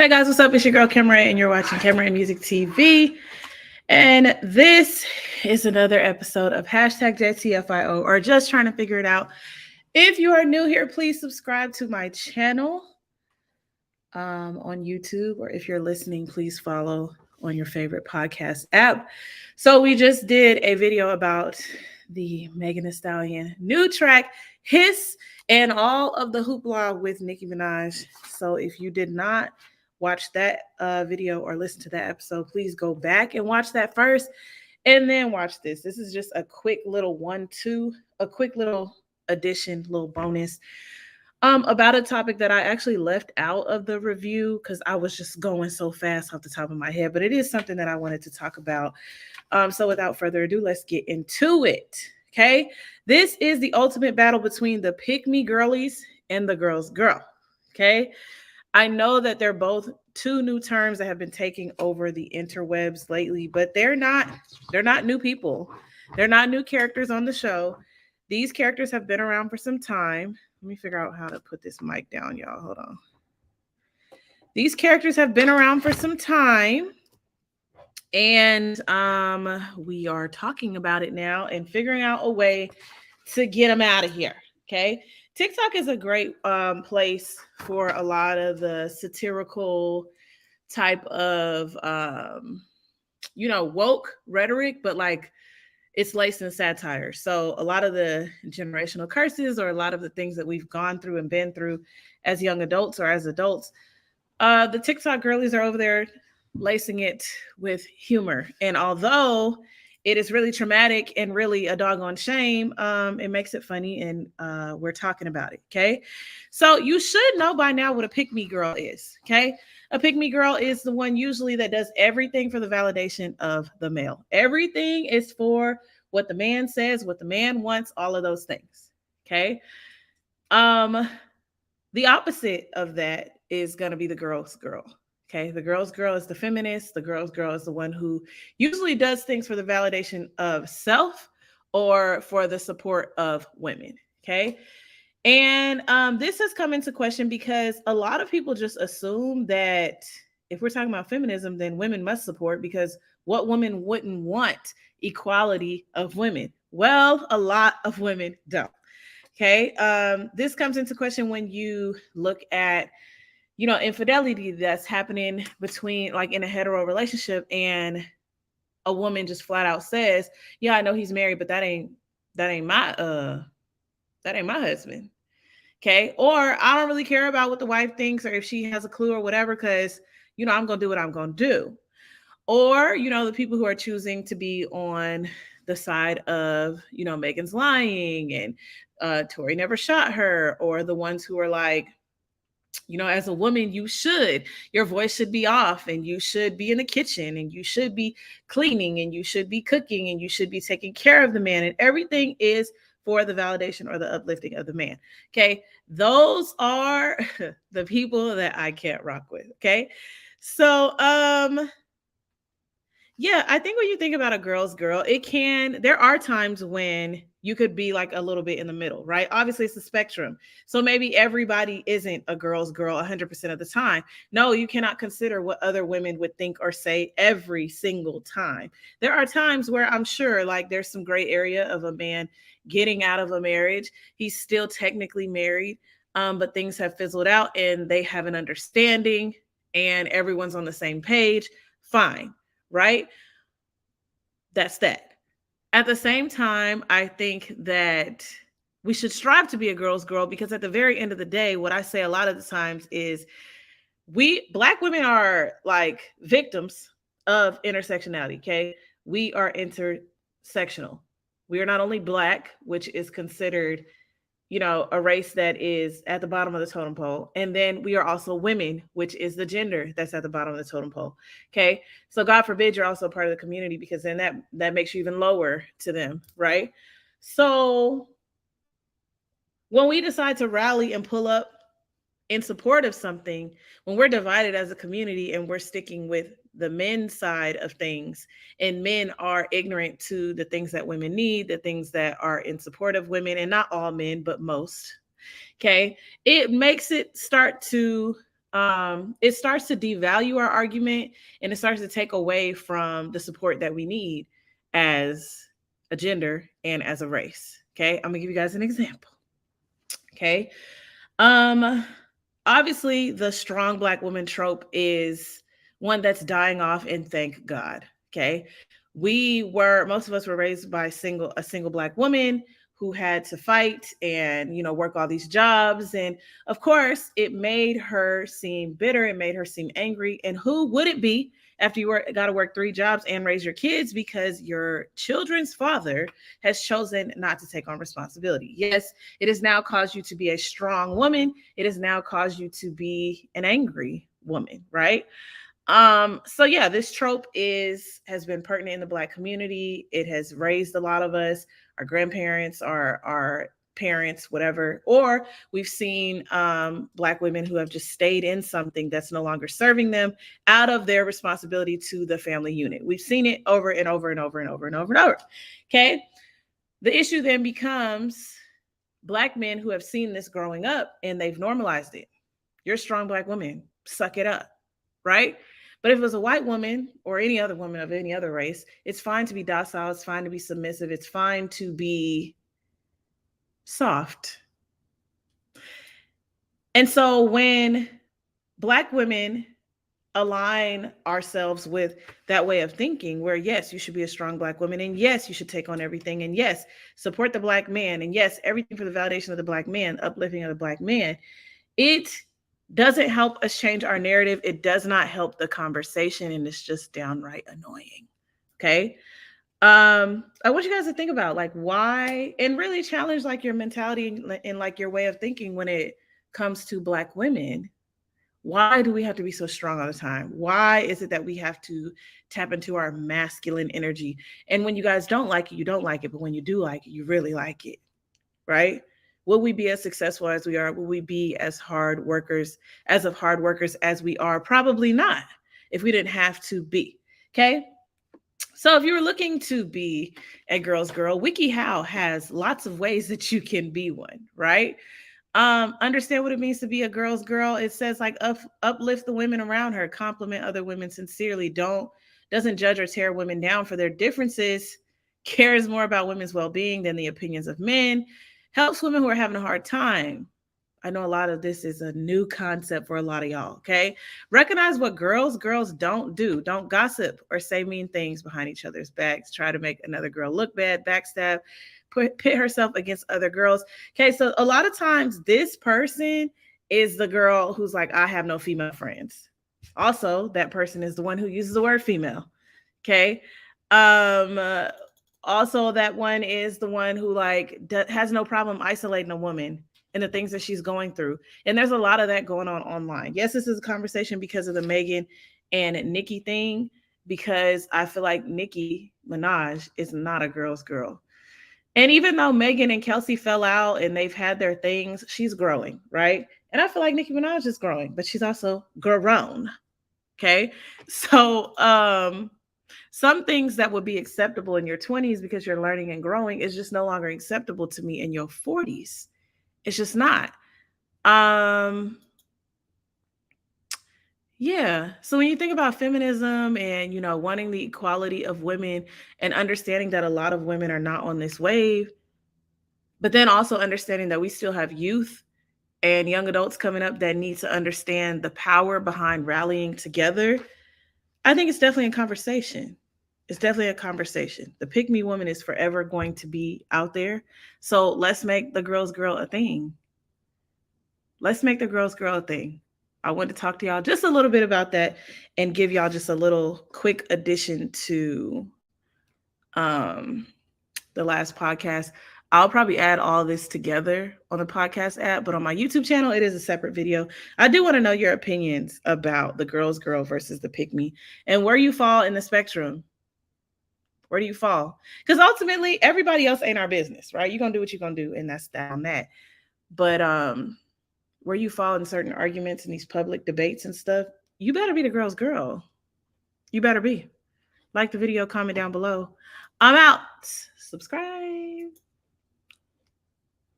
Hey guys, what's up? It's your girl Cameron, and you're watching Cameron Music TV. And this is another episode of hashtag JTFIO, or just trying to figure it out. If you are new here, please subscribe to my channel on YouTube, or if you're listening, please follow on your favorite podcast app. So we just did a video about the Megan Thee Stallion new track, Hiss, and all of the hoopla with Nicki Minaj. So if you did not watch that video or listen to that episode, please go back and watch that first and then watch this. This is just a quick little a quick little addition, little bonus about a topic that I actually left out of the review because I was just going so fast off the top of my head, but it is something that I wanted to talk about. So without further ado, let's get into it. Okay, this is the ultimate battle between the pick me girlies and the girls girl. Okay, I know that they're both two new terms that have been taking over the interwebs lately, but they're not new people. They're not new characters on the show. These characters have been around for some time. Let me figure out how to put this mic down, y'all. Hold on. These characters have been around for some time, and we are talking about it now and figuring out a way to get them out of here. Okay. TikTok is a great place for a lot of the satirical type of, woke rhetoric, but like it's laced in satire. So a lot of the generational curses or a lot of the things that we've gone through and been through as young adults or as adults, the TikTok girlies are over there lacing it with humor. And although it is really traumatic and really a doggone shame, it makes it funny, and we're talking about it, okay? So you should know by now what a pick-me girl is, okay? A pick-me girl is the one usually that does everything for the validation of the male. Everything is for what the man says, what the man wants, all of those things, okay? The opposite of that is going to be the girl's girl. Okay, the girl's girl is the feminist. The girl's girl is the one who usually does things for the validation of self or for the support of women. Okay, and this has come into question because a lot of people just assume that if we're talking about feminism, then women must support, because what woman wouldn't want equality of women? Well, a lot of women don't. Okay, this comes into question when you look at infidelity that's happening between, like, in a hetero relationship, and a woman just flat out says, yeah, I know he's married, but that ain't my husband. Okay. Or I don't really care about what the wife thinks or if she has a clue or whatever, because I'm gonna do what I'm gonna do. Or the people who are choosing to be on the side of Megan's lying and Tori never shot her, or the ones who are like, as a woman, your voice should be off, and you should be in the kitchen, and you should be cleaning, and you should be cooking, and you should be taking care of the man, and everything is for the validation or the uplifting of the man. Okay. Those are the people that I can't rock with. Okay. So, yeah, I think when you think about a girl's girl, there are times when you could be like a little bit in the middle, right? Obviously, it's a spectrum. So maybe everybody isn't a girl's girl 100% of the time. No, you cannot consider what other women would think or say every single time. There are times where I'm sure like there's some gray area of a man getting out of a marriage. He's still technically married, but things have fizzled out and they have an understanding and everyone's on the same page. Fine. Right? That's that. At the same time, I think that we should strive to be a girl's girl, because at the very end of the day, what I say a lot of the times is Black women are like victims of intersectionality. Okay. We are intersectional. We are not only Black, which is considered a race that is at the bottom of the totem pole. And then we are also women, which is the gender that's at the bottom of the totem pole. Okay. So God forbid you're also part of the community, because then that makes you even lower to them. Right. So when we decide to rally and pull up in support of something, when we're divided as a community and we're sticking with the men's side of things, and men are ignorant to the things that women need, the things that are in support of women, and not all men, but most, okay, it makes it start to it starts to devalue our argument, and it starts to take away from the support that we need as a gender and as a race. Okay, I'm gonna give you guys an example. Okay, um, obviously the strong Black woman trope is one that's dying off, and thank God. Okay, most of us were raised by a single Black woman who had to fight and work all these jobs, and of course it made her seem bitter, it made her seem angry. And who would it be after you got to work 3 jobs and raise your kids because your children's father has chosen not to take on responsibility? Yes, it has now caused you to be a strong woman. It has now caused you to be an angry woman, right? So yeah, this trope has been pertinent in the Black community. It has raised a lot of us, our grandparents, our parents, whatever. Or we've seen Black women who have just stayed in something that's no longer serving them out of their responsibility to the family unit. We've seen it over and over and over and over and over and over. Okay. The issue then becomes Black men who have seen this growing up and they've normalized it. You're a strong Black woman, suck it up, right? But if it was a white woman or any other woman of any other race, it's fine to be docile, it's fine to be submissive, it's fine to be soft. And so when Black women align ourselves with that way of thinking, where yes, you should be a strong Black woman, and yes, you should take on everything, and yes, support the Black man, and yes, everything for the validation of the Black man, uplifting of the Black man, it doesn't help us change our narrative. It does not help the conversation, and it's just downright annoying. Okay. I want you guys to think about like why, and really challenge like your mentality and like your way of thinking when it comes to Black women. Why do we have to be so strong all the time? Why is it that we have to tap into our masculine energy? And when you guys don't like it, you don't like it. But when you do like it, you really like it, right? Will we be as successful as we are? Will we be as hard workers as we are? Probably not, if we didn't have to be. Okay. So if you were looking to be a girl's girl, WikiHow has lots of ways that you can be one, right? Understand what it means to be a girl's girl. It says like uplift the women around her, compliment other women sincerely, doesn't judge or tear women down for their differences, cares more about women's well-being than the opinions of men, helps women who are having a hard time. I know a lot of this is a new concept for a lot of y'all, okay? Recognize what girls don't do. Don't gossip or say mean things behind each other's backs. Try to make another girl look bad, backstab, pit herself against other girls. Okay, so a lot of times this person is the girl who's like, I have no female friends. Also, that person is the one who uses the word female. Okay. Also, that one is the one who like has no problem isolating a woman and the things that she's going through. And there's a lot of that going on online. Yes, this is a conversation because of the Megan and Nicki thing, because I feel like Nicki Minaj is not a girl's girl. And even though Megan and Kelsey fell out and they've had their things, she's growing, right? And I feel like Nicki Minaj is growing, but she's also grown. Okay. So some things that would be acceptable in your 20s because you're learning and growing is just no longer acceptable to me in your 40s. It's just not. Yeah. So when you think about feminism and, wanting the equality of women and understanding that a lot of women are not on this wave, but then also understanding that we still have youth and young adults coming up that need to understand the power behind rallying together, I think it's definitely a conversation. It's definitely a conversation. The pick me woman is forever going to be out there. So let's make the girl's girl a thing. Let's make the girl's girl a thing. I want to talk to y'all just a little bit about that and give y'all just a little quick addition to the last podcast. I'll probably add all this together on the podcast app, but on my YouTube channel, it is a separate video. I do want to know your opinions about the girl's girl versus the pick me and where you fall in the spectrum. Where do you fall? Because ultimately, everybody else ain't our business, right? You're going to do what you're going to do, and that's that on that. But where you fall in certain arguments and these public debates and stuff, you better be the girl's girl. You better be. Like the video, comment down below. I'm out. Subscribe.